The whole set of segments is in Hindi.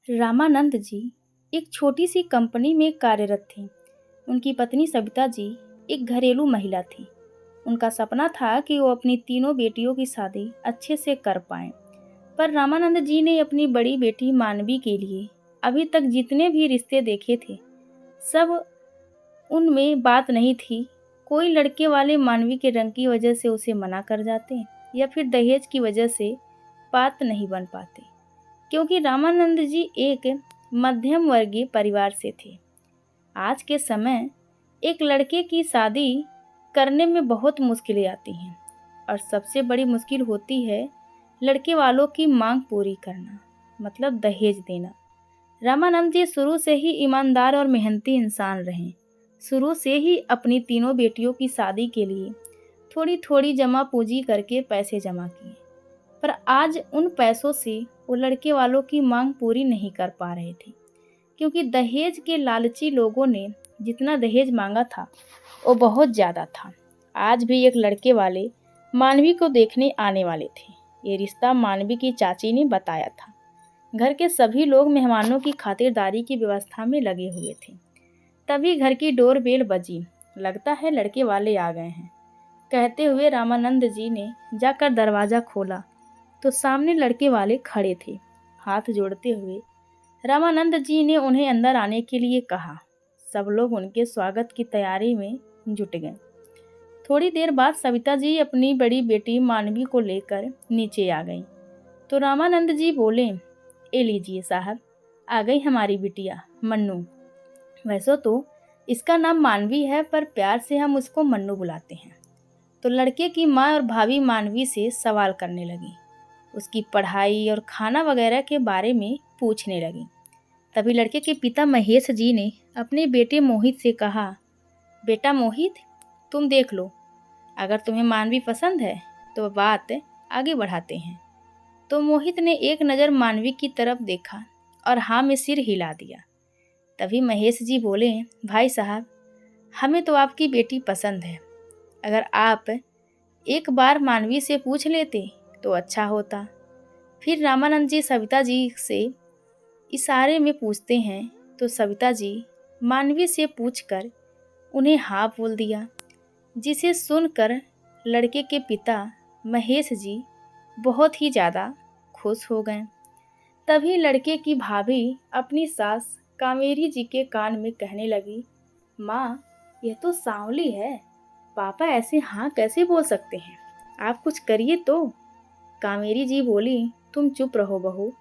रामानंद जी एक छोटी सी कंपनी में कार्यरत थे। उनकी पत्नी सविता जी एक घरेलू महिला थी। उनका सपना था कि वो अपनी तीनों बेटियों की शादी अच्छे से कर पाएं। पर रामानंद जी ने अपनी बड़ी बेटी मानवी के लिए अभी तक जितने भी रिश्ते देखे थे, सब उनमें बात नहीं थी। कोई लड़के वाले मानवी के रंग की वजह से उसे मना कर जाते या फिर दहेज की वजह से बात नहीं बन पाते, क्योंकि रामानंद जी एक मध्यम वर्गीय परिवार से थे। आज के समय एक लड़के की शादी करने में बहुत मुश्किलें आती हैं और सबसे बड़ी मुश्किल होती है लड़के वालों की मांग पूरी करना, मतलब दहेज देना। रामानंद जी शुरू से ही ईमानदार और मेहनती इंसान रहे। शुरू से ही अपनी तीनों बेटियों की शादी के लिए थोड़ी थोड़ी जमा पूंजी करके पैसे जमा किए, पर आज उन पैसों से वो लड़के वालों की मांग पूरी नहीं कर पा रहे थे, क्योंकि दहेज के लालची लोगों ने जितना दहेज मांगा था वो बहुत ज़्यादा था। आज भी एक लड़के वाले मानवी को देखने आने वाले थे। ये रिश्ता मानवी की चाची ने बताया था। घर के सभी लोग मेहमानों की खातिरदारी की व्यवस्था में लगे हुए थे। तभी घर की डोरबेल बजी। लगता है लड़के वाले आ गए हैं, कहते हुए रामानंद जी ने जाकर दरवाज़ा खोला तो सामने लड़के वाले खड़े थे। हाथ जोड़ते हुए रामानंद जी ने उन्हें अंदर आने के लिए कहा। सब लोग उनके स्वागत की तैयारी में जुट गए। थोड़ी देर बाद सविता जी अपनी बड़ी बेटी मानवी को लेकर नीचे आ गईं, तो रामानंद जी बोले, ए लीजिए साहब, आ गई हमारी बिटिया मन्नू। वैसे तो इसका नाम मानवी है, पर प्यार से हम उसको मन्नू बुलाते हैं। तो लड़के की माँ और भाभी मानवी से सवाल करने लगी, उसकी पढ़ाई और खाना वगैरह के बारे में पूछने लगी। तभी लड़के के पिता महेश जी ने अपने बेटे मोहित से कहा, बेटा मोहित, तुम देख लो, अगर तुम्हें मानवी पसंद है तो बात आगे बढ़ाते हैं। तो मोहित ने एक नज़र मानवी की तरफ देखा और हाँ में सिर हिला दिया। तभी महेश जी बोले, भाई साहब, हमें तो आपकी बेटी पसंद है। अगर आप एक बार मानवी से पूछ लेते तो अच्छा होता। फिर रामानंद जी सविता जी से इशारे में पूछते हैं, तो सविता जी मानवी से पूछकर उन्हें हाँ बोल दिया, जिसे सुनकर लड़के के पिता महेश जी बहुत ही ज़्यादा खुश हो गए। तभी लड़के की भाभी अपनी सास कावेरी जी के कान में कहने लगी, माँ, यह तो सांवली है, पापा ऐसे हाँ कैसे बोल सकते हैं, आप कुछ करिए तो। कावेरी जी बोली, तुम चुप रहो बहू,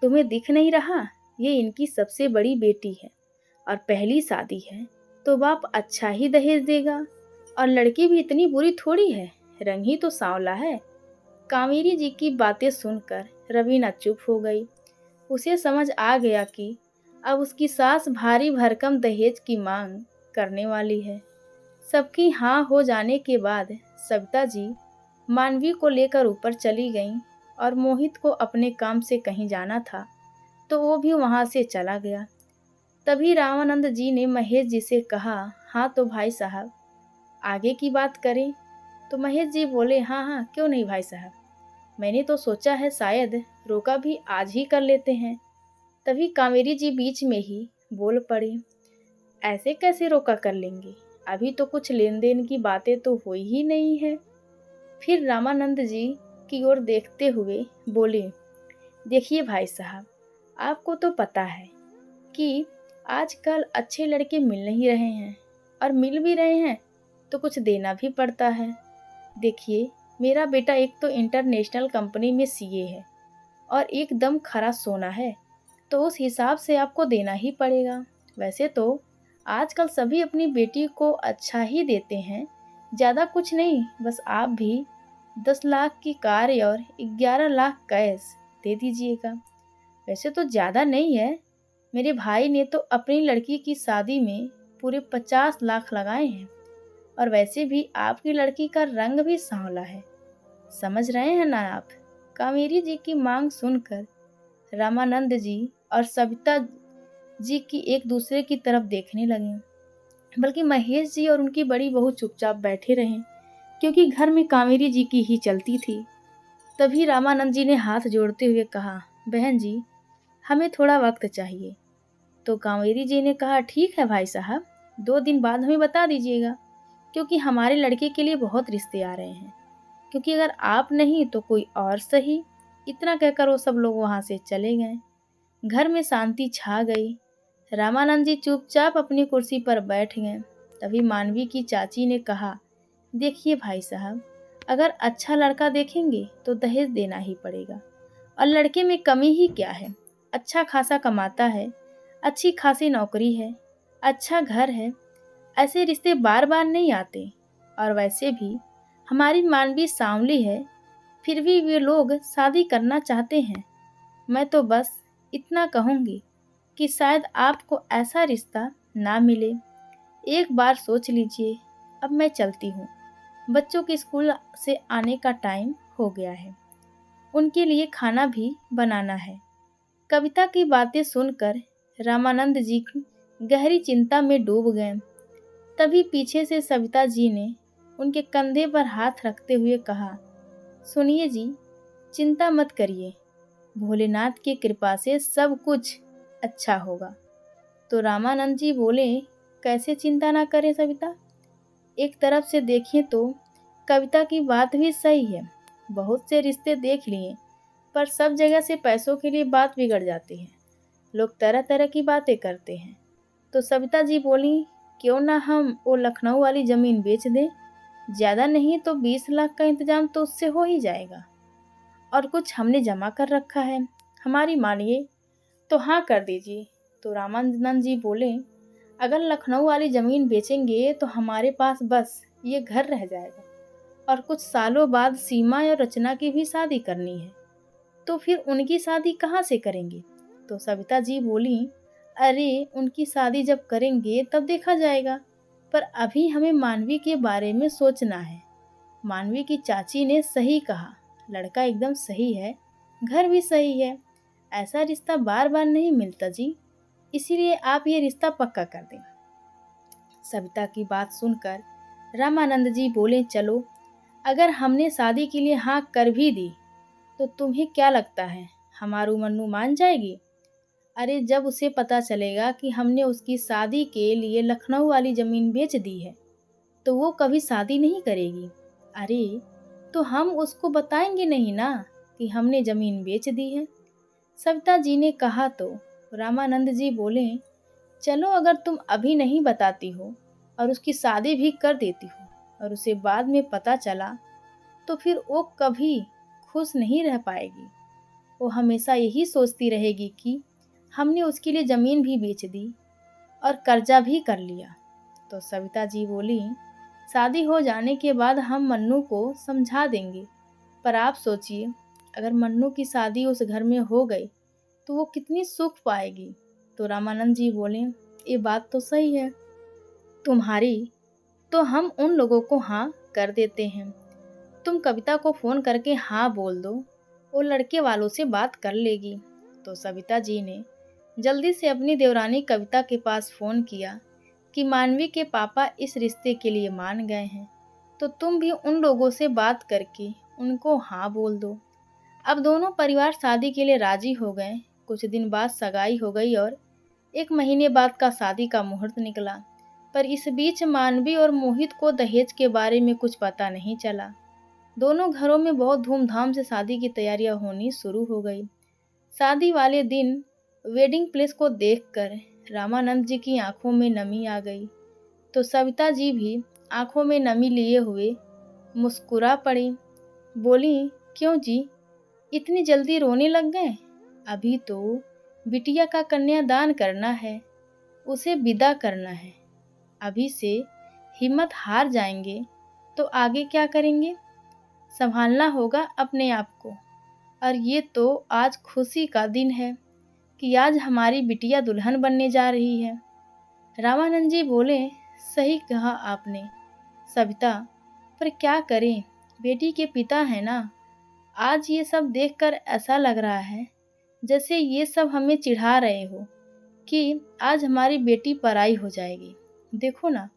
तुम्हें दिख नहीं रहा, ये इनकी सबसे बड़ी बेटी है और पहली शादी है, तो बाप अच्छा ही दहेज देगा। और लड़की भी इतनी बुरी थोड़ी है, रंग ही तो सांवला है। कावेरी जी की बातें सुनकर रवीना चुप हो गई। उसे समझ आ गया कि अब उसकी सास भारी भरकम दहेज की मांग करने वाली है। सबकी हाँ हो जाने के बाद सविता जी मानवी को लेकर ऊपर चली गईं और मोहित को अपने काम से कहीं जाना था, तो वो भी वहाँ से चला गया। तभी रामानंद जी ने महेश जी से कहा, हाँ तो भाई साहब, आगे की बात करें। तो महेश जी बोले, हाँ हाँ, क्यों नहीं भाई साहब, मैंने तो सोचा है शायद रोका भी आज ही कर लेते हैं। तभी कावेरी जी बीच में ही बोल पड़े, ऐसे कैसे रोका कर लेंगे, अभी तो कुछ लेन देन की बातें तो हुई ही नहीं है। फिर रामानंद जी की ओर देखते हुए बोले, देखिए भाई साहब, आपको तो पता है कि आजकल अच्छे लड़के मिल नहीं रहे हैं, और मिल भी रहे हैं तो कुछ देना भी पड़ता है। देखिए, मेरा बेटा एक तो इंटरनेशनल कंपनी में सीए है और एकदम खरा सोना है, तो उस हिसाब से आपको देना ही पड़ेगा। वैसे तो आजकल सभी अपनी बेटी को अच्छा ही देते हैं, ज़्यादा कुछ नहीं, बस आप भी 10 लाख की कार और 11 लाख कैश दे दीजिएगा। वैसे तो ज़्यादा नहीं है, मेरे भाई ने तो अपनी लड़की की शादी में पूरे 50 लाख लगाए हैं, और वैसे भी आपकी लड़की का रंग भी सांवला है, समझ रहे हैं ना आप। कावेरी जी की मांग सुनकर रामानंद जी और सविता जी की एक दूसरे की तरफ देखने लगे, बल्कि महेश जी और उनकी बड़ी बहू चुपचाप बैठे रहे, क्योंकि घर में कावेरी जी की ही चलती थी। तभी रामानंद जी ने हाथ जोड़ते हुए कहा, बहन जी, हमें थोड़ा वक्त चाहिए। तो कावेरी जी ने कहा, ठीक है भाई साहब, 2 दिन बाद हमें बता दीजिएगा, क्योंकि हमारे लड़के के लिए बहुत रिश्ते आ रहे हैं, क्योंकि अगर आप नहीं तो कोई और सही। इतना कहकर वो सब लोग वहां से चले गए। घर में शांति छा गई। रामानंद जी चुपचाप अपनी कुर्सी पर बैठ गए। तभी मानवी की चाची ने कहा, देखिए भाई साहब, अगर अच्छा लड़का देखेंगे तो दहेज देना ही पड़ेगा। और लड़के में कमी ही क्या है, अच्छा खासा कमाता है, अच्छी खासी नौकरी है, अच्छा घर है। ऐसे रिश्ते बार बार नहीं आते। और वैसे भी हमारी मानवी सांवली है, फिर भी वे लोग शादी करना चाहते हैं। मैं तो बस इतना कहूँगी कि शायद आपको ऐसा रिश्ता ना मिले। एक बार सोच लीजिए। अब मैं चलती हूँ, बच्चों के स्कूल से आने का टाइम हो गया है, उनके लिए खाना भी बनाना है। कविता की बातें सुनकर रामानंद जी गहरी चिंता में डूब गए। तभी पीछे से सविता जी ने उनके कंधे पर हाथ रखते हुए कहा, सुनिए जी, चिंता मत करिए, भोलेनाथ की कृपा से सब कुछ अच्छा होगा। तो रामानंद जी बोले, कैसे चिंता ना करें सविता? एक तरफ से देखें तो कविता की बात भी सही है। बहुत से रिश्ते देख लिए, पर सब जगह से पैसों के लिए बात बिगड़ जाती है। लोग तरह तरह की बातें करते हैं। तो सविता जी बोली, क्यों ना हम वो लखनऊ वाली जमीन बेच दें? ज्यादा नहीं तो 20 लाख का इंतजाम तो उससे हो ही जाएगा। और कुछ हमने जमा कर रखा है, हमारी मानिए तो हाँ कर दीजिए। तो रामानंद जी बोले, अगर लखनऊ वाली जमीन बेचेंगे तो हमारे पास बस ये घर रह जाएगा, और कुछ सालों बाद सीमा और रचना की भी शादी करनी है, तो फिर उनकी शादी कहाँ से करेंगे? तो सविता जी बोली, अरे उनकी शादी जब करेंगे तब देखा जाएगा, पर अभी हमें मानवी के बारे में सोचना है। मानवी की चाची ने सही कहा, लड़का एकदम सही है, घर भी सही है, ऐसा रिश्ता बार बार नहीं मिलता जी, इसीलिए आप ये रिश्ता पक्का कर दें। सविता की बात सुनकर रामानंद जी बोले, चलो, अगर हमने शादी के लिए हाँ कर भी दी तो तुम्हें क्या लगता है हमारू मन्नू मान जाएगी? अरे जब उसे पता चलेगा कि हमने उसकी शादी के लिए लखनऊ वाली जमीन बेच दी है तो वो कभी शादी नहीं करेगी। अरे तो हम उसको बताएंगे नहीं ना कि हमने जमीन बेच दी है। सविता जी ने कहा तो रामानंद जी बोले, चलो, अगर तुम अभी नहीं बताती हो और उसकी शादी भी कर देती हो और उसे बाद में पता चला, तो फिर वो कभी खुश नहीं रह पाएगी। वो हमेशा यही सोचती रहेगी कि हमने उसके लिए जमीन भी बेच दी और कर्जा भी कर लिया। तो सविता जी बोली, शादी हो जाने के बाद हम मन्नू को समझा देंगे, पर आप सोचिए, अगर मन्नू की शादी उस घर में हो गई तो वो कितनी सुख पाएगी। तो रामानंद जी बोले, ये बात तो सही है तुम्हारी, तो हम उन लोगों को हाँ कर देते हैं। तुम कविता को फोन करके हाँ बोल दो, वो लड़के वालों से बात कर लेगी। तो सविता जी ने जल्दी से अपनी देवरानी कविता के पास फोन किया कि मानवी के पापा इस रिश्ते के लिए मान गए हैं, तो तुम भी उन लोगों से बात करके उनको हाँ बोल दो। अब दोनों परिवार शादी के लिए राजी हो गए। कुछ दिन बाद सगाई हो गई और 1 महीने बाद का शादी का मुहूर्त निकला। पर इस बीच मानवी और मोहित को दहेज के बारे में कुछ पता नहीं चला। दोनों घरों में बहुत धूमधाम से शादी की तैयारियां होनी शुरू हो गई। शादी वाले दिन वेडिंग प्लेस को देखकर रामानंद जी की आंखों में नमी आ गई। तो सविता जी भी आंखों में नमी लिए हुए मुस्कुरा पड़ी। बोली, क्यों जी, इतनी जल्दी रोने लग गए? अभी तो बिटिया का कन्यादान करना है, उसे विदा करना है। अभी से हिम्मत हार जाएंगे तो आगे क्या करेंगे? संभालना होगा अपने आप को। और ये तो आज खुशी का दिन है कि आज हमारी बिटिया दुल्हन बनने जा रही है। रामानंद जी बोले, सही कहा आपने सविता, पर क्या करें, बेटी के पिता है ना। आज ये सब देखकर ऐसा लग रहा है जैसे ये सब हमें चिढ़ा रहे हो कि आज हमारी बेटी पराई हो जाएगी। देखो ना,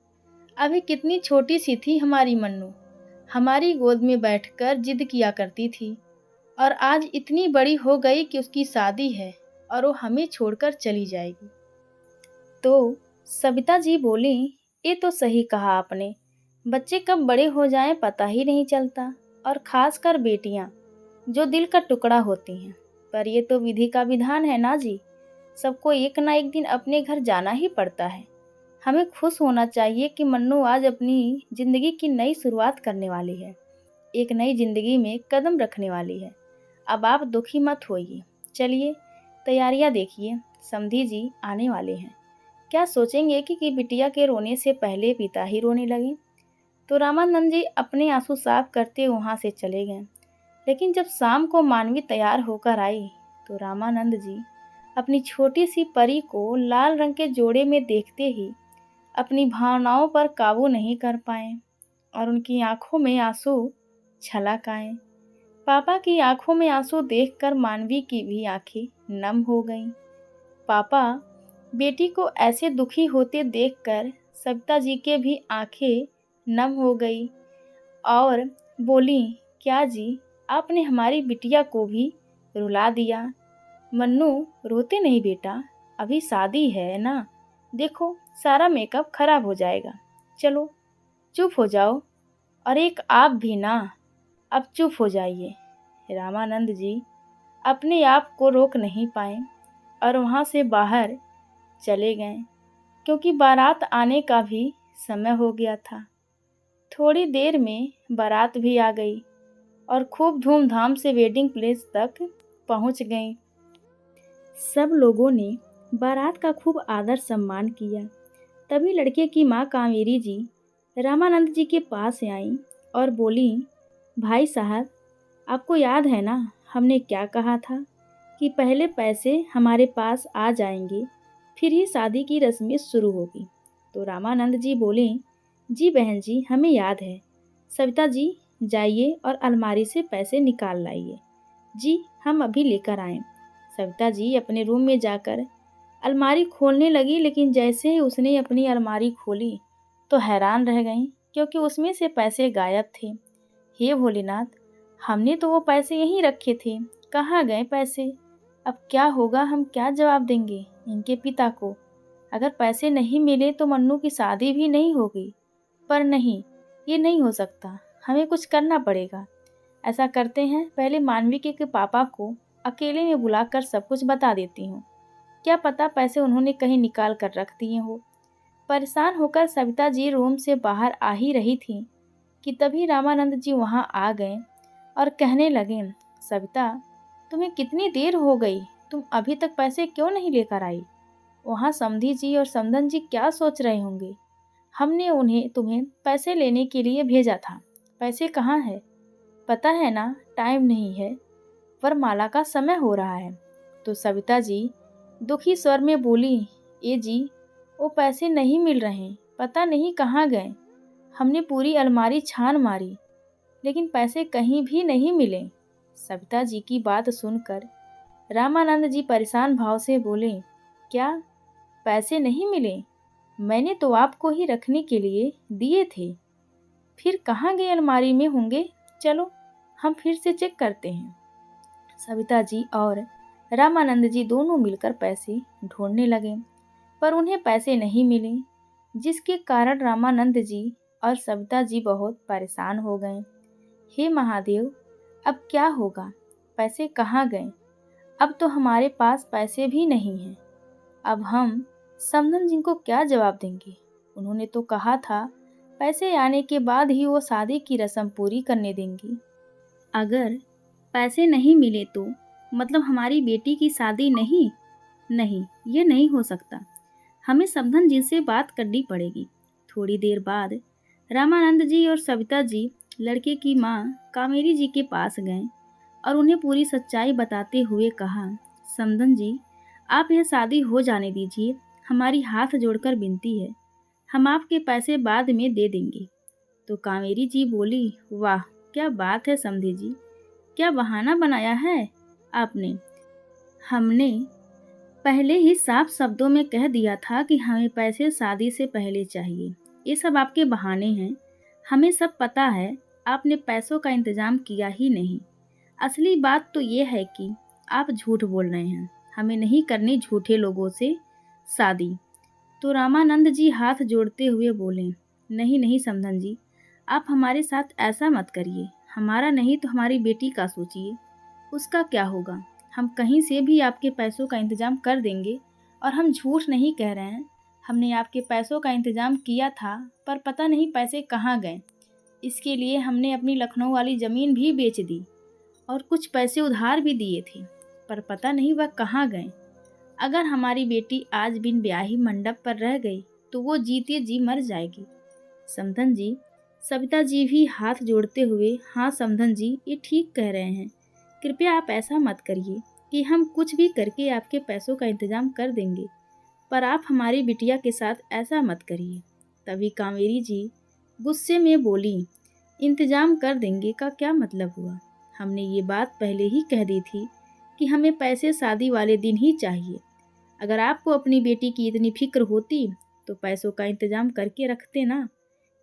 अभी कितनी छोटी सी थी हमारी मन्नू, हमारी गोद में बैठकर जिद किया करती थी, और आज इतनी बड़ी हो गई कि उसकी शादी है और वो हमें छोड़कर चली जाएगी। तो सविता जी बोली, ये तो सही कहा आपने। बच्चे कब बड़े हो जाएं पता ही नहीं चलता, और खासकर बेटियां जो दिल का टुकड़ा होती हैं। पर ये तो विधि का विधान है ना जी, सबको एक ना एक दिन अपने घर जाना ही पड़ता है। हमें खुश होना चाहिए कि मन्नू आज अपनी जिंदगी की नई शुरुआत करने वाली है, एक नई जिंदगी में कदम रखने वाली है। अब आप दुखी मत होइए। चलिए तैयारियां देखिए, समधी जी आने वाले हैं। क्या सोचेंगे कि बिटिया के रोने से पहले पिता ही रोने लगे। तो रामानंद जी अपने आंसू साफ करते वहां से चले गए। लेकिन जब शाम को मानवी तैयार होकर आई तो रामानंद जी अपनी छोटी सी परी को लाल रंग के जोड़े में देखते ही अपनी भावनाओं पर काबू नहीं कर पाए और उनकी आंखों में आंसू छलक आए। पापा की आंखों में आंसू देखकर मानवी की भी आंखें नम हो गईं। पापा बेटी को ऐसे दुखी होते देखकर सविता जी के भी आंखें नम हो गई और बोली, क्या जी, आपने हमारी बिटिया को भी रुला दिया। मन्नू रोते नहीं बेटा, अभी शादी है ना, देखो सारा मेकअप खराब हो जाएगा। चलो चुप हो जाओ, और एक आप भी ना, अब चुप हो जाइए। रामानंद जी अपने आप को रोक नहीं पाए और वहाँ से बाहर चले गए, क्योंकि बारात आने का भी समय हो गया था। थोड़ी देर में बारात भी आ गई और खूब धूमधाम से वेडिंग प्लेस तक पहुंच गई। सब लोगों ने बारात का खूब आदर सम्मान किया। तभी लड़के की माँ कावेरी जी रामानंद जी के पास आई और बोली, भाई साहब, आपको याद है ना हमने क्या कहा था कि पहले पैसे हमारे पास आ जाएंगे, फिर ही शादी की रस्में शुरू होगी। तो रामानंद जी बोले, जी बहन जी, हमें याद है। सविता जी जाइए और अलमारी से पैसे निकाल लाइए। जी हम अभी लेकर आए। सविता जी अपने रूम में जाकर अलमारी खोलने लगी, लेकिन जैसे ही उसने अपनी अलमारी खोली तो हैरान रह गई, क्योंकि उसमें से पैसे गायब थे। हे भोलेनाथ, हमने तो वो पैसे यहीं रखे थे, कहाँ गए पैसे। अब क्या होगा, हम क्या जवाब देंगे इनके पिता को। अगर पैसे नहीं मिले तो मन्नू की शादी भी नहीं होगी। पर नहीं, ये नहीं हो सकता, हमें कुछ करना पड़ेगा। ऐसा करते हैं, पहले मानवी के पापा को अकेले में बुलाकर सब कुछ बता देती हूँ। क्या पता पैसे उन्होंने कहीं निकाल कर रख दिए हो। परेशान होकर सविता जी रूम से बाहर आ ही रही थी कि तभी रामानंद जी वहाँ आ गए और कहने लगे, सविता, तुम्हें कितनी देर हो गई, तुम अभी तक पैसे क्यों नहीं लेकर आई। वहाँ समधी जी और समधन जी क्या सोच रहे होंगे। हमने उन्हें तुम्हें पैसे लेने के लिए भेजा था, पैसे कहाँ है। पता है ना, टाइम नहीं है, वरमाला का समय हो रहा है। तो सविता जी दुखी स्वर में बोली, ए जी, वो पैसे नहीं मिल रहे, पता नहीं कहाँ गए। हमने पूरी अलमारी छान मारी, लेकिन पैसे कहीं भी नहीं मिले। सविता जी की बात सुनकर रामानंद जी परेशान भाव से बोले, क्या पैसे नहीं मिले? मैंने तो आपको ही रखने के लिए दिए थे, फिर कहाँ गए, अलमारी में होंगे। चलो हम फिर से चेक करते हैं। सविता जी और रामानंद जी दोनों मिलकर पैसे ढूंढने लगे, पर उन्हें पैसे नहीं मिले, जिसके कारण रामानंद जी और सविता जी बहुत परेशान हो गए। हे महादेव, अब क्या होगा, पैसे कहाँ गए। अब तो हमारे पास पैसे भी नहीं हैं। अब हम समधन जी को क्या जवाब देंगे। उन्होंने तो कहा था पैसे आने के बाद ही वो शादी की रस्म पूरी करने देंगी। अगर पैसे नहीं मिले तो मतलब हमारी बेटी की शादी नहीं। नहीं, ये नहीं हो सकता। हमें समधन जी से बात करनी पड़ेगी। थोड़ी देर बाद रामानंद जी और सविता जी लड़के की माँ कावेरी जी के पास गए और उन्हें पूरी सच्चाई बताते हुए कहा, समधन जी, आप यह शादी हो जाने दीजिए, हमारी हाथ जोड़कर विनती है, हम आपके पैसे बाद में दे देंगे। तो कावेरी जी बोली, वाह क्या बात है समधी जी, क्या बहाना बनाया है आपने। हमने पहले ही साफ शब्दों में कह दिया था कि हमें पैसे शादी से पहले चाहिए। ये सब आपके बहाने हैं, हमें सब पता है, आपने पैसों का इंतजाम किया ही नहीं। असली बात तो ये है कि आप झूठ बोल रहे हैं। हमें नहीं करनी झूठे लोगों से शादी। तो रामानंद जी हाथ जोड़ते हुए बोले, नहीं नहीं समधन जी, आप हमारे साथ ऐसा मत करिए। हमारा नहीं तो हमारी बेटी का सोचिए, उसका क्या होगा। हम कहीं से भी आपके पैसों का इंतजाम कर देंगे। और हम झूठ नहीं कह रहे हैं, हमने आपके पैसों का इंतजाम किया था, पर पता नहीं पैसे कहाँ गए। इसके लिए हमने अपनी लखनऊ वाली ज़मीन भी बेच दी और कुछ पैसे उधार भी दिए थे, पर पता नहीं वह कहाँ गए। अगर हमारी बेटी आज बिन ब्याही मंडप पर रह गई तो वो जीते जी मर जाएगी। समधन जी, सविता जी भी हाथ जोड़ते हुए, हाँ समधन जी, ये ठीक कह रहे हैं। कृपया आप ऐसा मत करिए कि हम कुछ भी करके आपके पैसों का इंतजाम कर देंगे, पर आप हमारी बिटिया के साथ ऐसा मत करिए। तभी कावेरी जी गुस्से में बोली, इंतजाम कर देंगे का क्या मतलब हुआ। हमने ये बात पहले ही कह दी थी कि हमें पैसे शादी वाले दिन ही चाहिए। अगर आपको अपनी बेटी की इतनी फिक्र होती तो पैसों का इंतजाम करके रखते ना,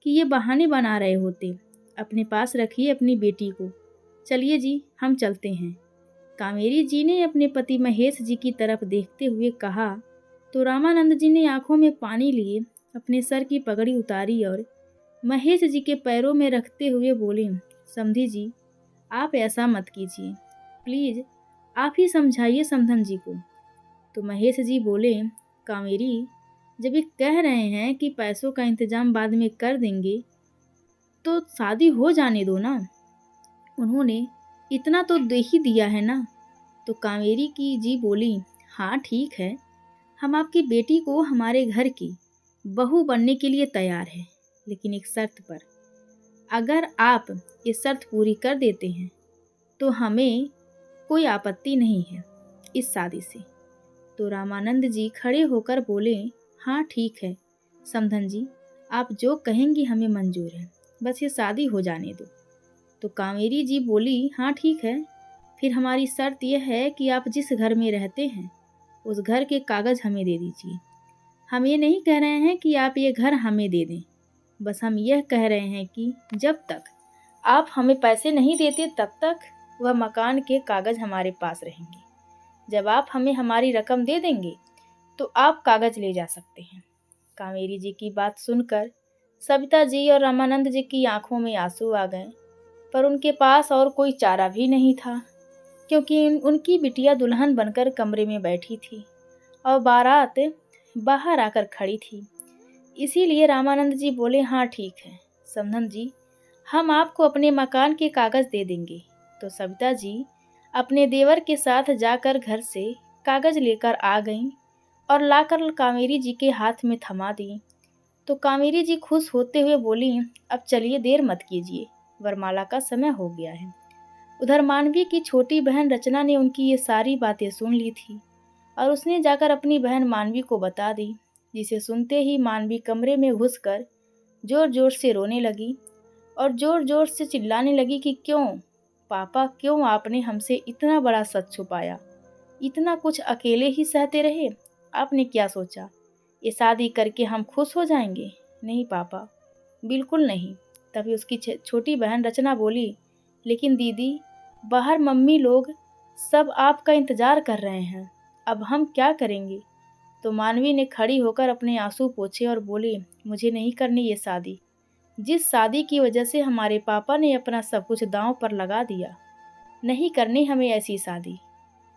कि ये बहाने बना रहे होते। अपने पास रखिए अपनी बेटी को। चलिए जी, हम चलते हैं। कावेरी जी ने अपने पति महेश जी की तरफ देखते हुए कहा तो रामानंद जी ने आंखों में पानी लिए अपने सर की पगड़ी उतारी और महेश जी के पैरों में रखते हुए बोले, समधी जी, आप ऐसा मत कीजिए, प्लीज आप ही समझाइए समधन जी को। तो महेश जी बोले, कावेरी, जब ये कह रहे हैं कि पैसों का इंतजाम बाद में कर देंगे तो शादी हो जाने दो ना। उन्होंने इतना तो दे ही दिया है ना। तो कावेरी की जी बोली, हाँ ठीक है, हम आपकी बेटी को हमारे घर की बहू बनने के लिए तैयार है, लेकिन एक शर्त पर। अगर आप ये शर्त पूरी कर देते हैं तो हमें कोई आपत्ति नहीं है इस शादी से। तो रामानंद जी खड़े होकर बोले, हाँ ठीक है समधन जी, आप जो कहेंगी हमें मंजूर है, बस ये शादी हो जाने दो। तो कावेरी जी बोली, हाँ ठीक है, फिर हमारी शर्त यह है कि आप जिस घर में रहते हैं उस घर के कागज़ हमें दे दीजिए। हम ये नहीं कह रहे हैं कि आप ये घर हमें दे दें, बस हम यह कह रहे हैं कि जब तक आप हमें पैसे नहीं देते तब तक वह मकान के कागज़ हमारे पास रहेंगे। जब आप हमें हमारी रकम दे देंगे तो आप कागज़ ले जा सकते हैं। कावेरी जी की बात सुनकर सविता जी और रामानंद जी की आंखों में आंसू आ गए, पर उनके पास और कोई चारा भी नहीं था, क्योंकि उनकी बिटिया दुल्हन बनकर कमरे में बैठी थी और बारात बाहर आकर खड़ी थी। इसीलिए रामानंद जी बोले, हाँ ठीक है समधन जी, हम आपको अपने मकान के कागज़ दे देंगे। तो सविता जी अपने देवर के साथ जाकर घर से कागज़ लेकर आ गईं और लाकर कावेरी जी के हाथ में थमा दी। तो कावेरी जी खुश होते हुए बोली, अब चलिए देर मत कीजिए, वरमाला का समय हो गया है। उधर मानवी की छोटी बहन रचना ने उनकी ये सारी बातें सुन ली थी और उसने जाकर अपनी बहन मानवी को बता दी, जिसे सुनते ही मानवी कमरे में घुसकर जोर जोर से रोने लगी और जोर जोर से चिल्लाने लगी कि क्यों पापा, क्यों आपने हमसे इतना बड़ा सच छुपाया, इतना कुछ अकेले ही सहते रहे। आपने क्या सोचा, ये शादी करके हम खुश हो जाएंगे? नहीं पापा, बिल्कुल नहीं। तभी उसकी छोटी बहन रचना बोली, लेकिन दीदी, बाहर मम्मी लोग सब आपका इंतजार कर रहे हैं, अब हम क्या करेंगे? तो मानवी ने खड़ी होकर अपने आंसू पोंछे और बोली, मुझे नहीं करनी ये शादी, जिस शादी की वजह से हमारे पापा ने अपना सब कुछ दांव पर लगा दिया, नहीं करनी हमें ऐसी शादी।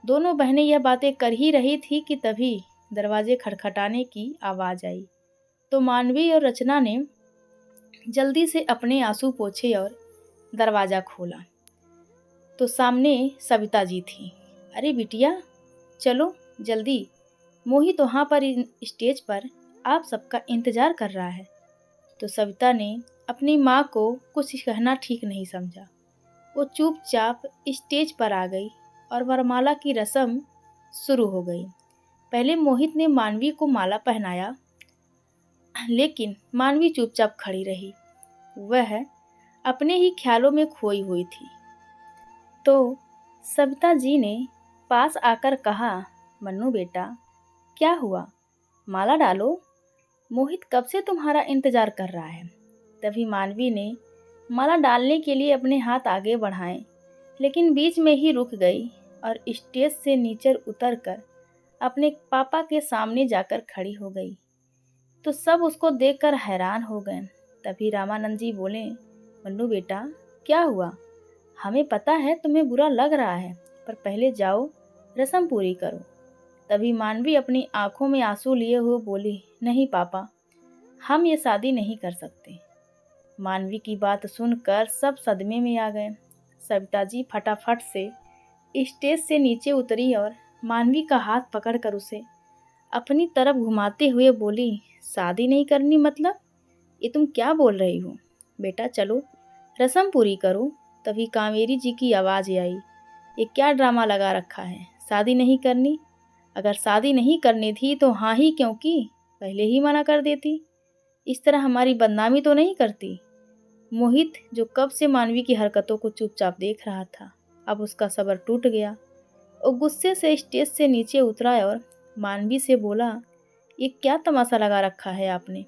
दोनों बहनें यह बातें कर ही रही थी कि तभी दरवाजे खटखटाने की आवाज़ आई। तो मानवी और रचना ने जल्दी से अपने आंसू पोंछे और दरवाज़ा खोला। तो सामने सविता जी थी। अरे बिटिया, चलो जल्दी, मोहित वहाँ पर स्टेज पर आप सबका इंतज़ार कर रहा है। तो सविता ने अपनी माँ को कुछ कहना ठीक नहीं समझा। वो चुपचाप स्टेज पर आ गई और वरमाला की रस्म शुरू हो गई। पहले मोहित ने मानवी को माला पहनाया, लेकिन मानवी चुपचाप खड़ी रही। वह अपने ही ख्यालों में खोई हुई थी। तो सविता जी ने पास आकर कहा, मन्नू बेटा, क्या हुआ, माला डालो, मोहित कब से तुम्हारा इंतजार कर रहा है। तभी मानवी ने माला डालने के लिए अपने हाथ आगे बढ़ाए, लेकिन बीच में ही रुक गई और स्टेज से नीचे उतरकर अपने पापा के सामने जाकर खड़ी हो गई। तो सब उसको देखकर हैरान हो गए। तभी रामानंद जी बोले, मन्नू बेटा, क्या हुआ? हमें पता है तुम्हें बुरा लग रहा है, पर पहले जाओ रस्म पूरी करो। तभी मानवी अपनी आंखों में आंसू लिए हुए बोली, नहीं पापा, हम ये शादी नहीं कर सकते। मानवी की बात सुनकर सब सदमे में आ गए। सविता जी फटाफट से स्टेज से नीचे उतरी और मानवी का हाथ पकड़कर उसे अपनी तरफ घुमाते हुए बोली, शादी नहीं करनी मतलब? ये तुम क्या बोल रही हो? बेटा चलो रस्म पूरी करो। तभी कावेरी जी की आवाज़ आई, ये क्या ड्रामा लगा रखा है? शादी नहीं करनी? अगर शादी नहीं करनी थी तो हाँ ही क्यों की? पहले ही मना कर देती। इस तरह हमारी बदनामी तो नहीं करती। मोहित, जो कब से मानवी की हरकतों को चुपचाप देख रहा था, अब उसका सब्र टूट गया। वो गुस्से से स्टेज से नीचे उतरा और मानवी से बोला, ये क्या तमाशा लगा रखा है आपने?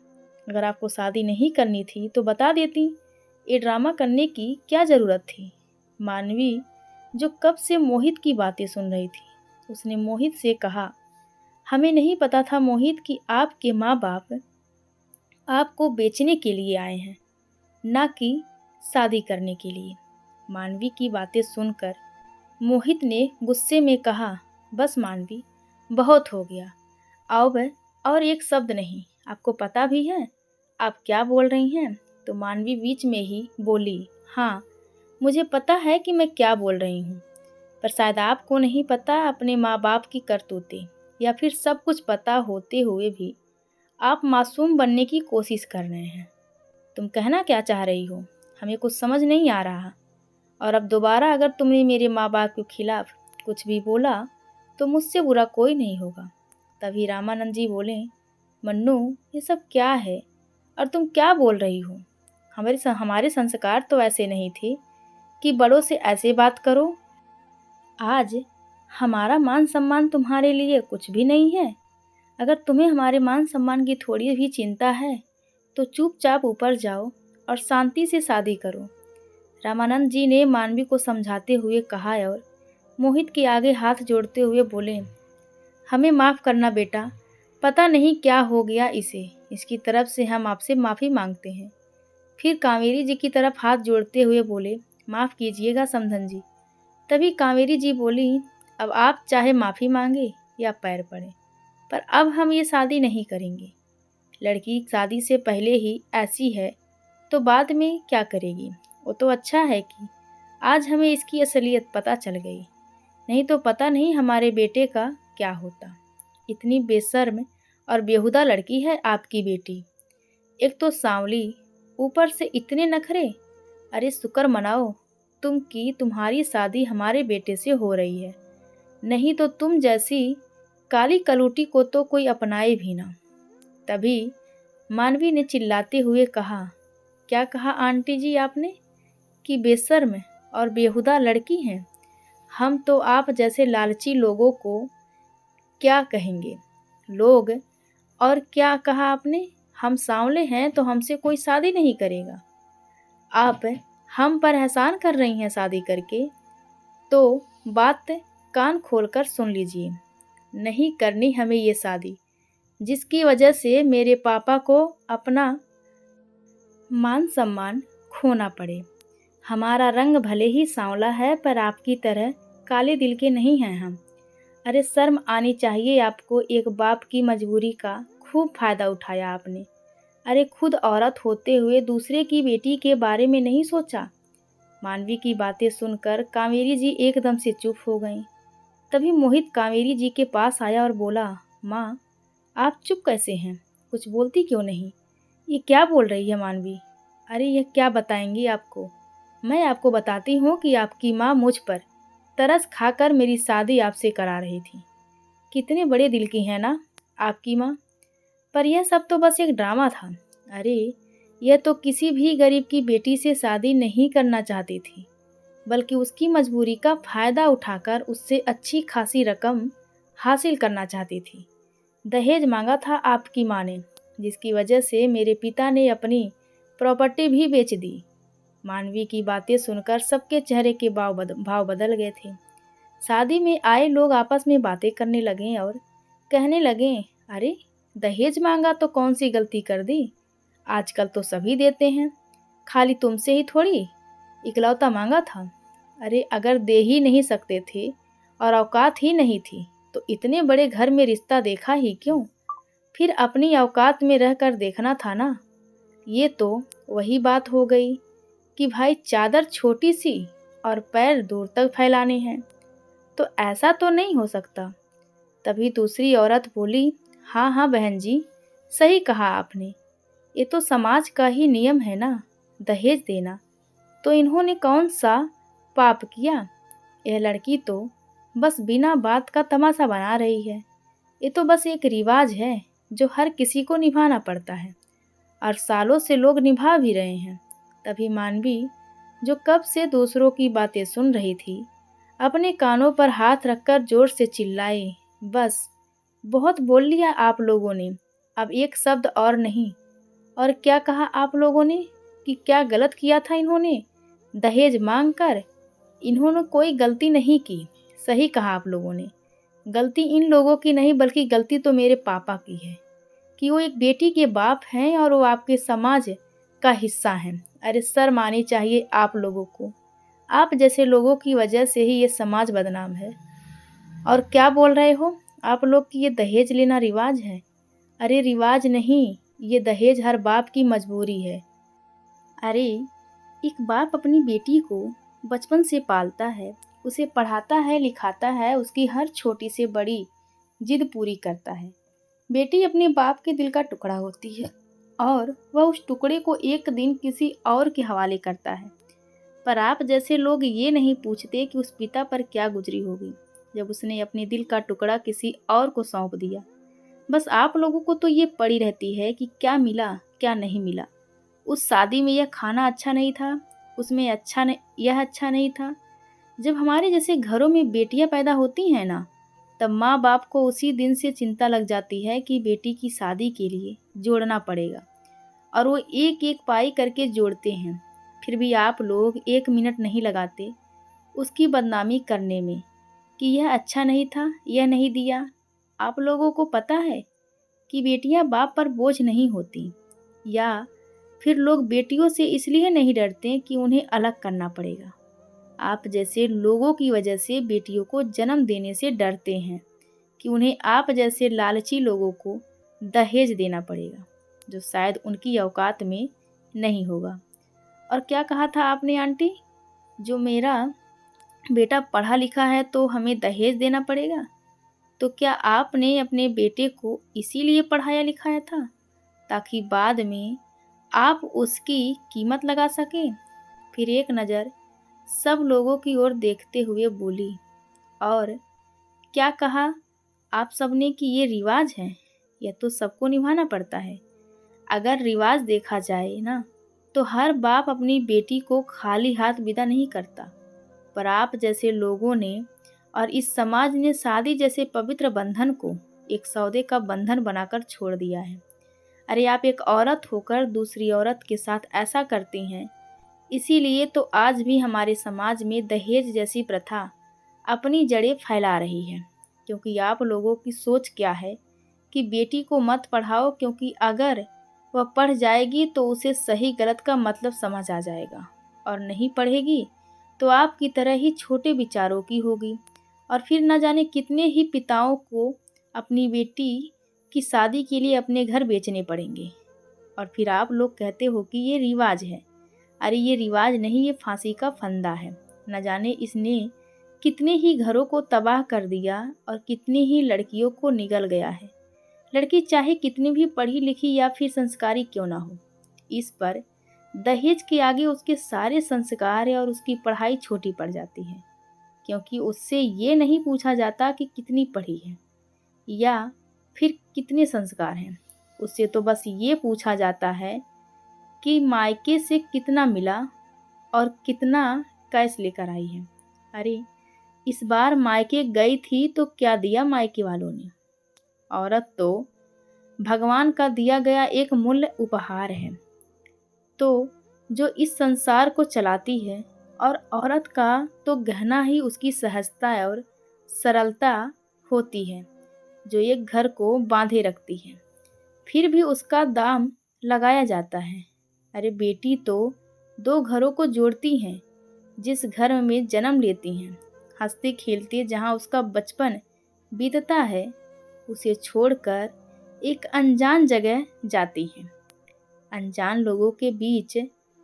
अगर आपको शादी नहीं करनी थी तो बता देती। ये ड्रामा करने की क्या ज़रूरत थी? मानवी, जो कब से मोहित की बातें सुन रही थी, उसने मोहित से कहा, हमें नहीं पता था मोहित कि आपके माँ बाप आपको बेचने के लिए आए हैं, ना कि शादी करने के लिए। मानवी की बातें सुनकर मोहित ने गुस्से में कहा, बस मानवी, बहुत हो गया। अब और एक शब्द नहीं। आपको पता भी है आप क्या बोल रही हैं? तो मानवी बीच में ही बोली, हाँ, मुझे पता है कि मैं क्या बोल रही हूँ, पर शायद आपको नहीं पता अपने माँ बाप की करतूतें, या फिर सब कुछ पता होते हुए भी आप मासूम बनने की कोशिश कर रहे हैं। तुम कहना क्या चाह रही हो? हमें कुछ समझ नहीं आ रहा। और अब दोबारा अगर तुमने मेरे माँ बाप के खिलाफ कुछ भी बोला तो मुझसे बुरा कोई नहीं होगा। तभी रामानंद जी बोले, मन्नू, ये सब क्या है और तुम क्या बोल रही हो? हमारे संस्कार तो ऐसे नहीं थे कि बड़ों से ऐसे बात करो। आज हमारा मान सम्मान तुम्हारे लिए कुछ भी नहीं है। अगर तुम्हें हमारे मान सम्मान की थोड़ी भी चिंता है तो चुपचाप ऊपर जाओ और शांति से शादी करो। रामानंद जी ने मानवी को समझाते हुए कहा और मोहित के आगे हाथ जोड़ते हुए बोले, हमें माफ़ करना बेटा, पता नहीं क्या हो गया इसे, इसकी तरफ से हम आपसे माफ़ी मांगते हैं। फिर कावेरी जी की तरफ हाथ जोड़ते हुए बोले, माफ़ कीजिएगा समधन जी। तभी कावेरी जी बोली, अब आप चाहे माफ़ी मांगे या पैर पड़े, पर अब हम ये शादी नहीं करेंगे। लड़की शादी से पहले ही ऐसी है तो बाद में क्या करेगी? वो तो अच्छा है कि आज हमें इसकी असलियत पता चल गई, नहीं तो पता नहीं हमारे बेटे का क्या होता। इतनी बेशर्म और बेहुदा लड़की है आपकी बेटी। एक तो सांवली, ऊपर से इतने नखरे। अरे शुक्र मनाओ तुम्हारी शादी हमारे बेटे से हो रही है, नहीं तो तुम जैसी काली कलूटी को तो कोई अपनाए भी ना। तभी मानवी ने चिल्लाते हुए कहा, क्या कहा आंटी जी आपने कि बेशर्म और बेहुदा लड़की हैं? हम तो आप जैसे लालची लोगों को क्या कहेंगे? लोग, और क्या कहा आपने? हम सांवले हैं तो हमसे कोई शादी नहीं करेगा। आप हम पर एहसान कर रही हैं शादी करके? तो बात कान खोलकर सुन लीजिए, नहीं करनी हमें ये शादी जिसकी वजह से मेरे पापा को अपना मान सम्मान खोना पड़े। हमारा रंग भले ही सांवला है पर आपकी तरह काले दिल के नहीं हैं हम। अरे शर्म आनी चाहिए आपको, एक बाप की मजबूरी का खूब फायदा उठाया आपने। अरे खुद औरत होते हुए दूसरे की बेटी के बारे में नहीं सोचा। मानवी की बातें सुनकर कावेरी जी एकदम से चुप हो गईं। तभी मोहित कावेरी जी के पास आया और बोला, माँ, आप चुप कैसे हैं? कुछ बोलती क्यों नहीं? ये क्या बोल रही है मानवी? अरे यह क्या बताएंगी आपको? मैं आपको बताती हूँ कि आपकी माँ मुझ पर तरस खाकर मेरी शादी आपसे करा रही थी। कितने बड़े दिल की है ना आपकी माँ। पर यह सब तो बस एक ड्रामा था। अरे यह तो किसी भी गरीब की बेटी से शादी नहीं करना चाहती थी, बल्कि उसकी मजबूरी का फ़ायदा उठाकर उससे अच्छी खासी रकम हासिल करना चाहती थी। दहेज मांगा था आपकी माँ ने, जिसकी वजह से मेरे पिता ने अपनी प्रॉपर्टी भी बेच दी। मानवी की बातें सुनकर सबके चेहरे के भाव बदल गए थे। शादी में आए लोग आपस में बातें करने लगे और कहने लगे, अरे दहेज मांगा तो कौन सी गलती कर दी? आजकल तो सभी देते हैं, खाली तुमसे ही थोड़ी, इकलौता मांगा था। अरे अगर दे ही नहीं सकते थे और औकात ही नहीं थी तो इतने बड़े घर में रिश्ता देखा ही क्यों? फिर अपनी औकात में रहकर देखना था ना। ये तो वही बात हो गई कि भाई चादर छोटी सी और पैर दूर तक फैलाने हैं, तो ऐसा तो नहीं हो सकता। तभी दूसरी औरत बोली, हाँ हाँ बहन जी, सही कहा आपने, ये तो समाज का ही नियम है ना, दहेज देना। तो इन्होंने कौन सा पाप किया? यह लड़की तो बस बिना बात का तमाशा बना रही है। ये तो बस एक रिवाज है जो हर किसी को निभाना पड़ता है और सालों से लोग निभा भी रहे हैं। तभी मानवी, जो कब से दूसरों की बातें सुन रही थी, अपने कानों पर हाथ रखकर जोर से चिल्लाई, बस बहुत बोल लिया आप लोगों ने, अब एक शब्द और नहीं। और क्या कहा आप लोगों ने कि क्या गलत किया था इन्होंने दहेज मांग कर? इन्होंने कोई गलती नहीं की। सही कहा आप लोगों ने, गलती इन लोगों की नहीं बल्कि गलती तो मेरे पापा की है कि वो एक बेटी के बाप हैं और वो आपके समाज का हिस्सा हैं। अरे शर्म आनी चाहिए आप लोगों को। आप जैसे लोगों की वजह से ही ये समाज बदनाम है। और क्या बोल रहे हो आप लोग कि ये दहेज लेना रिवाज है? अरे रिवाज नहीं, ये दहेज हर बाप की मजबूरी है। अरे एक बाप अपनी बेटी को बचपन से पालता है, उसे पढ़ाता है, लिखाता है, उसकी हर छोटी से बड़ी जिद पूरी करता है। बेटी अपने बाप के दिल का टुकड़ा होती है और वह उस टुकड़े को एक दिन किसी और के हवाले करता है। पर आप जैसे लोग ये नहीं पूछते कि उस पिता पर क्या गुजरी होगी जब उसने अपने दिल का टुकड़ा किसी और को सौंप दिया। बस आप लोगों को तो ये पड़ी रहती है कि क्या मिला क्या नहीं मिला। उस शादी में यह खाना अच्छा नहीं था, उसमें यह अच्छा नहीं था। जब हमारे जैसे घरों में बेटियां पैदा होती हैं ना, तब माँ बाप को उसी दिन से चिंता लग जाती है कि बेटी की शादी के लिए जोड़ना पड़ेगा और वो एक एक पाई करके जोड़ते हैं। फिर भी आप लोग एक मिनट नहीं लगाते उसकी बदनामी करने में कि यह अच्छा नहीं था, यह नहीं दिया। आप लोगों को पता है कि बेटियां बाप पर बोझ नहीं होती, या फिर लोग बेटियों से इसलिए नहीं डरते कि उन्हें अलग करना पड़ेगा। आप जैसे लोगों की वजह से बेटियों को जन्म देने से डरते हैं कि उन्हें आप जैसे लालची लोगों को दहेज देना पड़ेगा जो शायद उनकी औकात में नहीं होगा। और क्या कहा था आपने आंटी, जो मेरा बेटा पढ़ा लिखा है तो हमें दहेज देना पड़ेगा? तो क्या आपने अपने बेटे को इसीलिए पढ़ाया लिखाया था ताकि बाद में आप उसकी कीमत लगा सकें? फिर एक नज़र सब लोगों की ओर देखते हुए बोली, और क्या कहा आप सबने कि ये रिवाज है, यह तो सबको निभाना पड़ता है। अगर रिवाज देखा जाए ना, तो हर बाप अपनी बेटी को खाली हाथ विदा नहीं करता। पर आप जैसे लोगों ने और इस समाज ने शादी जैसे पवित्र बंधन को एक सौदे का बंधन बनाकर छोड़ दिया है। अरे आप एक औरत होकर दूसरी औरत के साथ ऐसा करती हैं, इसीलिए तो आज भी हमारे समाज में दहेज जैसी प्रथा अपनी जड़ें फैला रही है। क्योंकि आप लोगों की सोच क्या है कि बेटी को मत पढ़ाओ, क्योंकि अगर वह पढ़ जाएगी तो उसे सही गलत का मतलब समझ आ जाएगा, और नहीं पढ़ेगी तो आपकी तरह ही छोटे विचारों की होगी। और फिर न जाने कितने ही पिताओं को अपनी बेटी की शादी के लिए अपने घर बेचने पड़ेंगे। और फिर आप लोग कहते हो कि ये रिवाज है। अरे ये रिवाज नहीं, ये फांसी का फंदा है। न जाने इसने कितने ही घरों को तबाह कर दिया और कितनी ही लड़कियों को निगल गया है। लड़की चाहे कितनी भी पढ़ी लिखी या फिर संस्कारी क्यों ना हो, इस पर दहेज के आगे उसके सारे संस्कार और उसकी पढ़ाई छोटी पड़ जाती है। क्योंकि उससे ये नहीं पूछा जाता कि कितनी पढ़ी है या फिर कितने संस्कार हैं। उससे तो बस ये पूछा जाता है कि मायके से कितना मिला और कितना कैश लेकर आई है। अरे इस बार मायके गई थी तो क्या दिया मायके वालों ने? औरत तो भगवान का दिया गया एक मूल्य उपहार है, तो जो इस संसार को चलाती है। और औरत का तो गहना ही उसकी सहजता और सरलता होती है। जो एक घर को बांधे रखती है, फिर भी उसका दाम लगाया जाता है। अरे बेटी तो दो घरों को जोड़ती हैं, जिस घर में जन्म लेती हैं, हंसते खेलते जहाँ उसका बचपन बीतता है, उसे छोड़कर एक अनजान जगह जाती हैं, अनजान लोगों के बीच,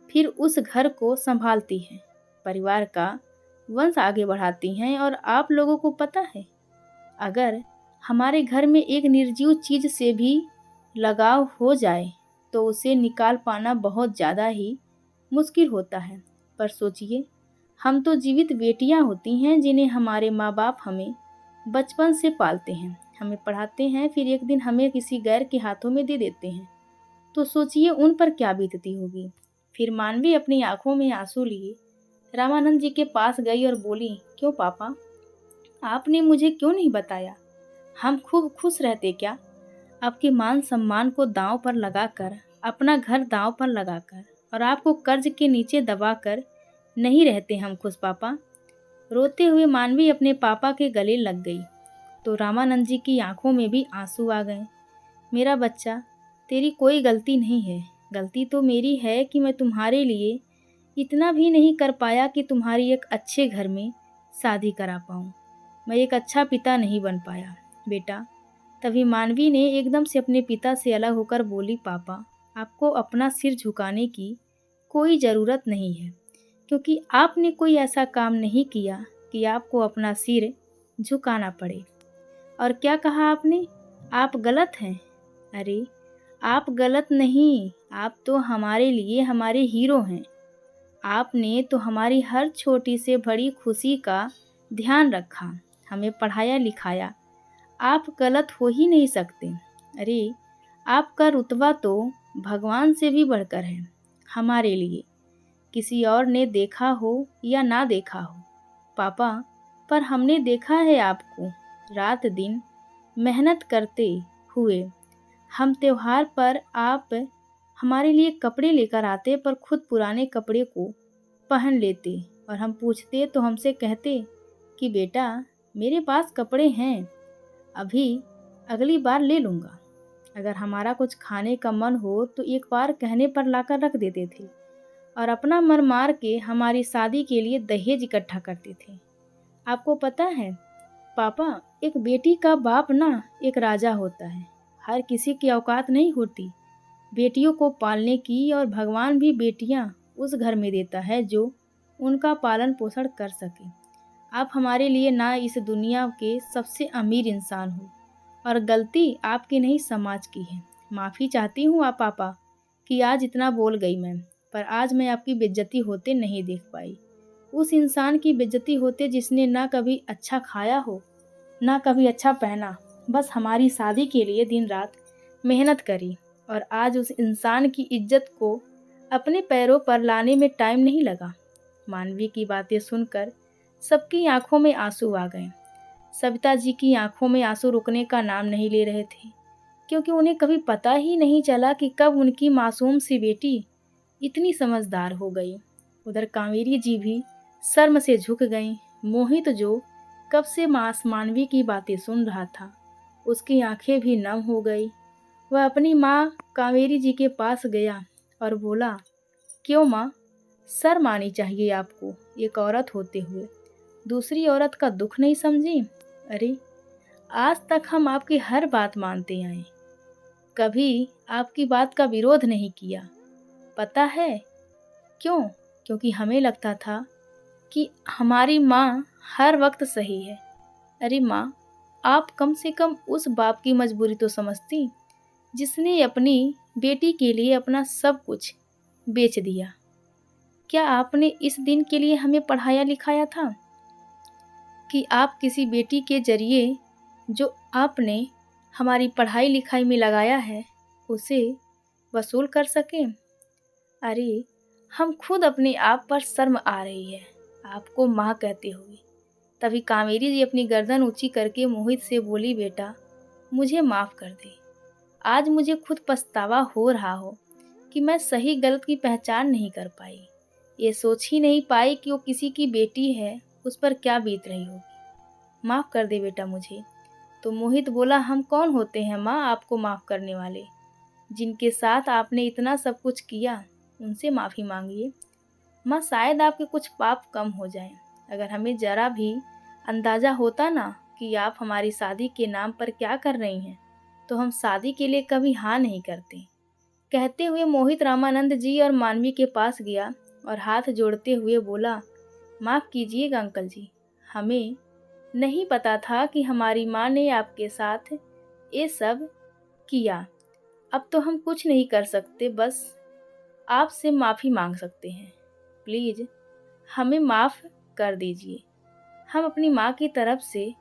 फिर उस घर को संभालती हैं, परिवार का वंश आगे बढ़ाती हैं। और आप लोगों को पता है, अगर हमारे घर में एक निर्जीव चीज से भी लगाव हो जाए तो उसे निकाल पाना बहुत ज़्यादा ही मुश्किल होता है। पर सोचिए, हम तो जीवित बेटियां होती हैं जिन्हें हमारे माँ बाप हमें बचपन से पालते हैं, हमें पढ़ाते हैं, फिर एक दिन हमें किसी गैर के हाथों में दे देते हैं। तो सोचिए उन पर क्या बीतती होगी। फिर मानवी अपनी आंखों में आंसू लिए रामानंद जी के पास गई और बोली, क्यों पापा, आपने मुझे क्यों नहीं बताया? हम खूब खुश रहते क्या? आपके मान सम्मान को दांव पर लगाकर, अपना घर दांव पर लगाकर, और आपको कर्ज के नीचे दबाकर नहीं रहते हम खुश पापा। रोते हुए मानवी अपने पापा के गले लग गई तो रामानंद जी की आंखों में भी आंसू आ गए। मेरा बच्चा, तेरी कोई गलती नहीं है। गलती तो मेरी है कि मैं तुम्हारे लिए इतना भी नहीं कर पाया कि तुम्हारी एक अच्छे घर में शादी करा पाऊँ। मैं एक अच्छा पिता नहीं बन पाया बेटा। तभी मानवी ने एकदम से अपने पिता से अलग होकर बोली, पापा, आपको अपना सिर झुकाने की कोई ज़रूरत नहीं है, क्योंकि आपने कोई ऐसा काम नहीं किया कि आपको अपना सिर झुकाना पड़े। और क्या कहा आपने? आप गलत हैं। अरे, आप गलत नहीं, आप तो हमारे लिए हमारे हीरो हैं। आपने तो हमारी हर छोटी से बड़ी खुशी का ध्यान रखा, हमें पढ़ाया लिखाया। आप गलत हो ही नहीं सकते। अरे, आपका रुतबा तो भगवान से भी बढ़कर है हमारे लिए, किसी और ने देखा हो या ना देखा हो पापा, पर हमने देखा है आपको रात दिन मेहनत करते हुए। हम त्योहार पर आप हमारे लिए कपड़े लेकर आते, पर खुद पुराने कपड़े को पहन लेते, और हम पूछते तो हमसे कहते कि बेटा, मेरे पास कपड़े हैं, अभी अगली बार ले लूँगा। अगर हमारा कुछ खाने का मन हो तो एक बार कहने पर लाकर रख देते थे, और अपना मन मार के हमारी शादी के लिए दहेज इकट्ठा करते थे। आपको पता है पापा, एक बेटी का बाप ना एक राजा होता है। हर किसी की औकात नहीं होती बेटियों को पालने की, और भगवान भी बेटियां उस घर में देता है जो उनका पालन पोषण कर सके। आप हमारे लिए ना इस दुनिया के सबसे अमीर इंसान हो, और गलती आपकी नहीं समाज की है। माफ़ी चाहती हूँ आप पापा कि आज इतना बोल गई मैं, पर आज मैं आपकी बेइज्जती होते नहीं देख पाई। उस इंसान की बेइज्जती होते जिसने ना कभी अच्छा खाया हो, ना कभी अच्छा पहना, बस हमारी शादी के लिए दिन रात मेहनत करी, और आज उस इंसान की इज्जत को अपने पैरों पर लाने में टाइम नहीं लगा। मानवी की बातें सुनकर सबकी आंखों में आंसू आ गए। सविता जी की आंखों में आंसू रुकने का नाम नहीं ले रहे थे, क्योंकि उन्हें कभी पता ही नहीं चला कि कब उनकी मासूम सी बेटी इतनी समझदार हो गई। उधर कावेरी जी भी शर्म से झुक गईं। मोहित जो कब से मानवी की बातें सुन रहा था, उसकी आंखें भी नम हो गई। वह अपनी माँ कावेरी जी के पास गया और बोला, क्यों माँ, शर्म आनी चाहिए आपको, एक औरत होते हुए दूसरी औरत का दुख नहीं समझी? अरे, आज तक हम आपकी हर बात मानते आए, कभी आपकी बात का विरोध नहीं किया। पता है क्यों? क्योंकि हमें लगता था कि हमारी माँ हर वक्त सही है। अरे माँ, आप कम से कम उस बाप की मजबूरी तो समझती जिसने अपनी बेटी के लिए अपना सब कुछ बेच दिया। क्या आपने इस दिन के लिए हमें पढ़ाया लिखाया था कि आप किसी बेटी के जरिए जो आपने हमारी पढ़ाई लिखाई में लगाया है उसे वसूल कर सकें? अरे, हम खुद अपने आप पर शर्म आ रही है आपको माँ कहते हुए। तभी कावेरी जी अपनी गर्दन ऊंची करके मोहित से बोली, बेटा, मुझे माफ़ कर दे। आज मुझे खुद पछतावा हो रहा हो कि मैं सही गलत की पहचान नहीं कर पाई, ये सोच ही नहीं पाई कि वो किसी की बेटी है, उस पर क्या बीत रही होगी। माफ़ कर दे बेटा मुझे। तो मोहित बोला, हम कौन होते हैं माँ आपको माफ़ करने वाले? जिनके साथ आपने इतना सब कुछ किया, उनसे माफ़ी मांगिए। माँ, शायद आपके कुछ पाप कम हो जाएं। अगर हमें जरा भी अंदाज़ा होता ना कि आप हमारी शादी के नाम पर क्या कर रही हैं, तो हम शादी के लिए कभी हाँ नहीं करते। कहते हुए मोहित रामानंद जी और मानवी के पास गया और हाथ जोड़ते हुए बोला, माफ़ कीजिएगा अंकल जी, हमें नहीं पता था कि हमारी माँ ने आपके साथ ये सब किया। अब तो हम कुछ नहीं कर सकते, बस आपसे माफ़ी मांग सकते हैं। प्लीज़ हमें माफ़ कर दीजिए। हम अपनी माँ की तरफ से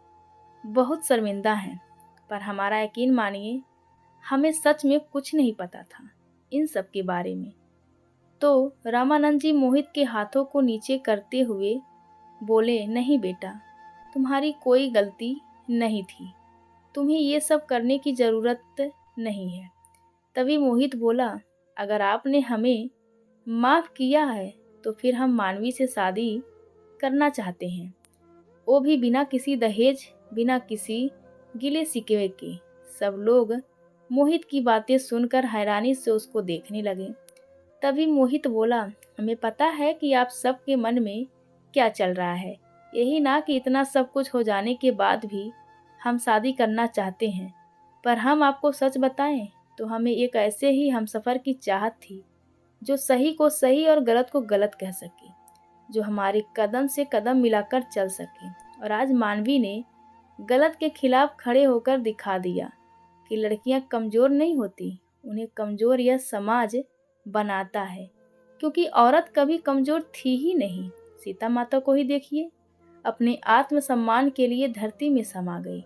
बहुत शर्मिंदा हैं, पर हमारा यकीन मानिए, हमें सच में कुछ नहीं पता था इन सब के बारे में। तो रामानंद जी मोहित के हाथों को नीचे करते हुए बोले, नहीं बेटा, तुम्हारी कोई गलती नहीं थी। तुम्हें ये सब करने की ज़रूरत नहीं है। तभी मोहित बोला, अगर आपने हमें माफ़ किया है तो फिर हम मानवी से शादी करना चाहते हैं, वो भी बिना किसी दहेज, बिना किसी गिले शिकवे के। सब लोग मोहित की बातें सुनकर हैरानी से उसको देखने लगे। तभी मोहित बोला, हमें पता है कि आप सबके मन में क्या चल रहा है। यही ना कि इतना सब कुछ हो जाने के बाद भी हम शादी करना चाहते हैं। पर हम आपको सच बताएं तो हमें एक ऐसे ही हमसफ़र की चाहत थी, जो सही को सही और गलत को गलत कह सके, जो हमारे कदम से कदम मिलाकर चल सके। और आज मानवी ने गलत के खिलाफ खड़े होकर दिखा दिया कि लड़कियां कमज़ोर नहीं होती, उन्हें कमज़ोर यह समाज बनाता है। क्योंकि औरत कभी कमज़ोर थी ही नहीं। सीता माता को ही देखिए, अपने आत्मसम्मान के लिए धरती में समा गई।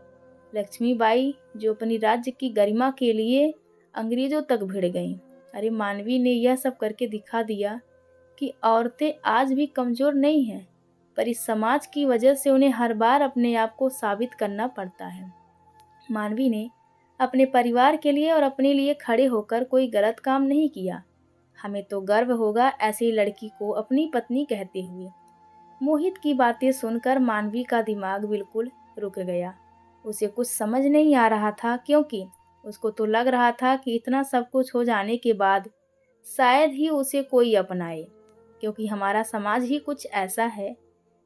लक्ष्मीबाई जो अपनी राज्य की गरिमा के लिए अंग्रेजों तक भिड़ गईं। अरे मानवी ने यह सब करके दिखा दिया कि औरतें आज भी कमज़ोर नहीं हैं, पर इस समाज की वजह से उन्हें हर बार अपने आप को साबित करना पड़ता है। मानवी ने अपने परिवार के लिए और अपने लिए खड़े होकर कोई गलत काम नहीं किया। हमें तो गर्व होगा ऐसी लड़की को अपनी पत्नी कहते हुए। मोहित की बातें सुनकर मानवी का दिमाग बिल्कुल रुक गया। उसे कुछ समझ नहीं आ रहा था, क्योंकि उसको तो लग रहा था कि इतना सब कुछ हो जाने के बाद शायद ही उसे कोई अपनाए, क्योंकि हमारा समाज ही कुछ ऐसा है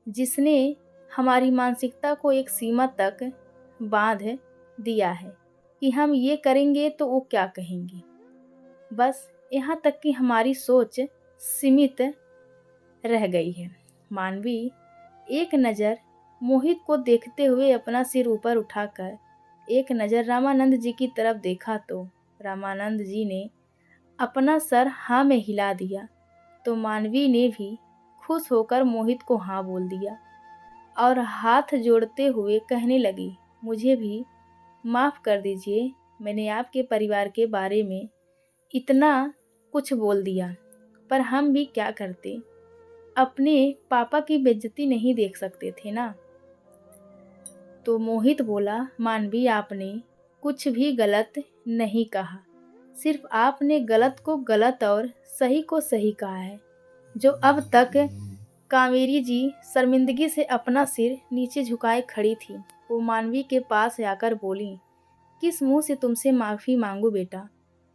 जिसने हमारी मानसिकता को एक सीमा तक बांध दिया है कि हम ये करेंगे तो वो क्या कहेंगे। बस यहाँ तक कि हमारी सोच सीमित रह गई है। मानवी एक नज़र मोहित को देखते हुए अपना सिर ऊपर उठाकर एक नज़र रामानंद जी की तरफ देखा, तो रामानंद जी ने अपना सर हाँ में हिला दिया। तो मानवी ने भी खुश होकर मोहित को हाँ बोल दिया और हाथ जोड़ते हुए कहने लगी, मुझे भी माफ़ कर दीजिए, मैंने आपके परिवार के बारे में इतना कुछ बोल दिया, पर हम भी क्या करते, अपने पापा की बेइज्जती नहीं देख सकते थे ना। तो मोहित बोला, मानवी आपने कुछ भी गलत नहीं कहा, सिर्फ आपने गलत को गलत और सही को सही कहा है। जो अब तक कावेरी जी शर्मिंदगी से अपना सिर नीचे झुकाए खड़ी थी, वो मानवी के पास आकर बोली, किस मुंह से तुमसे माफ़ी मांगू बेटा।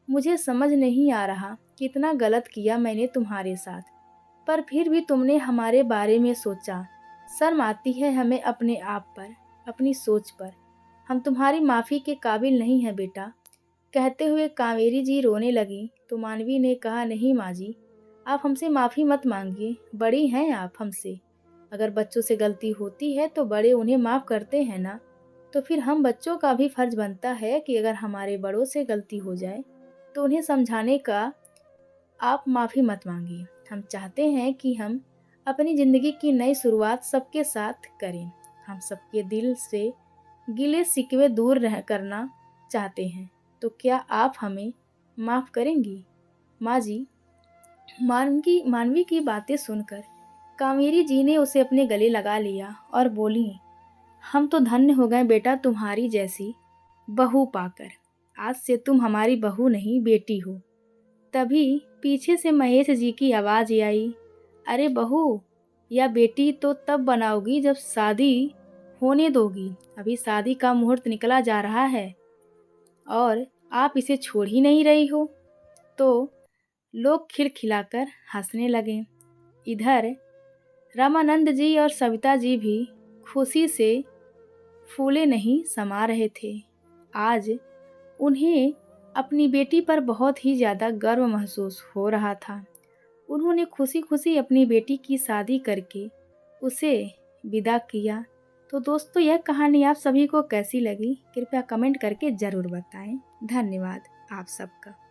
मुझे समझ नहीं आ रहा कितना गलत किया मैंने तुम्हारे साथ, पर फिर भी तुमने हमारे बारे में सोचा। शर्म आती है हमें अपने आप पर, अपनी सोच पर। हम तुम्हारी माफ़ी के काबिल नहीं हैं बेटा। कहते हुए कावेरी जी रोने लगी। तो मानवी ने कहा, नहीं माँ जी, आप हमसे माफ़ी मत मांगिए, बड़ी हैं आप हमसे। अगर बच्चों से गलती होती है तो बड़े उन्हें माफ़ करते हैं ना, तो फिर हम बच्चों का भी फर्ज बनता है कि अगर हमारे बड़ों से गलती हो जाए तो उन्हें समझाने का आप माफ़ी मत मांगिए। हम चाहते हैं कि हम अपनी ज़िंदगी की नई शुरुआत सबके साथ करें। हम सबके दिल से गिले शिकवे दूर रह करना चाहते हैं। तो क्या आप हमें माफ़ करेंगी माँ जी? मानवी की बातें सुनकर कावेरी जी ने उसे अपने गले लगा लिया और बोली, हम तो धन्य हो गए बेटा तुम्हारी जैसी बहू पाकर। आज से तुम हमारी बहू नहीं बेटी हो। तभी पीछे से महेश जी की आवाज़ आई, अरे बहू या बेटी तो तब बनाओगी जब शादी होने दोगी? अभी शादी का मुहूर्त निकला जा रहा है और आप इसे छोड़ ही नहीं रही हो। तो लोग खिलखिलाकर हंसने लगे। इधर रामानंद जी और सविता जी भी खुशी से फूले नहीं समा रहे थे। आज उन्हें अपनी बेटी पर बहुत ही ज़्यादा गर्व महसूस हो रहा था। उन्होंने खुशी-खुशी अपनी बेटी की शादी करके उसे विदा किया। तो दोस्तों, यह कहानी आप सभी को कैसी लगी? कृपया कमेंट करके ज़रूर बताएं। धन्यवाद आप सबका।